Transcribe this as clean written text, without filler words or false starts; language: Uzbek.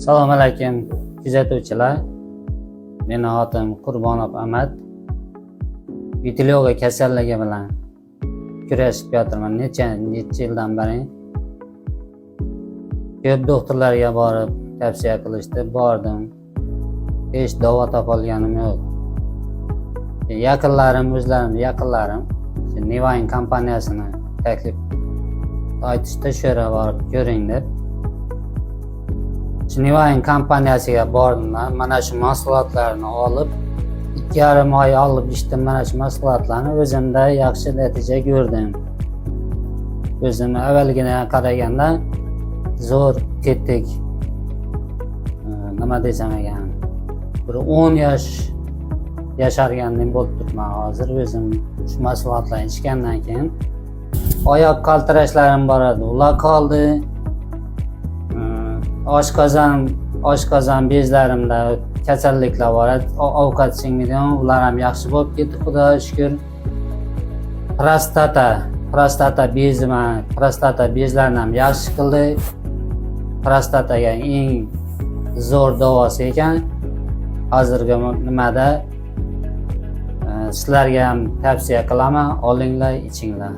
Assalomu alaykum kuzatuvchilar. Meni atim Qurbonov Ahmad. Vitiligo kasalligi bilan kurashib yotirman. Necha yildan beri ko'p doktorlarga borib tavsiya qilishdi, bordim. Hech davo topa olganim yo'q. Yaqinlarim Nivine kompaniyasini taklif aytishdi, shu yerga borib ko'ring deb. Nivine kompaniyasiga bordim. Mana shu mahsulotlarni olib 2,5 oy olib ichdim. Mana shu mahsulotlarni o'zimda yaxshi natija ko'rdim. O'zim avvalgina qaraganda zo'r tetik, nima desam ekan, bir 10 yosh yashargandim bo'lib turibman hozir. O'zim shu mahsulotlarni ichgandan keyin oyoq qaltirashlarim bor edi, ular qoldi. Oshqozon bezlarimda kasalliklar bor edi, ovqat singmaydigan, ular ham yaxshi bo'lib ketdi, xudoga shukr. Prostata bezlarini ham yaxshi qildi. Prostataga eng zo'r davosi ekan. Hozirgi nimada sizlarga ham tavsiya qilaman, olinglar, ichinglar.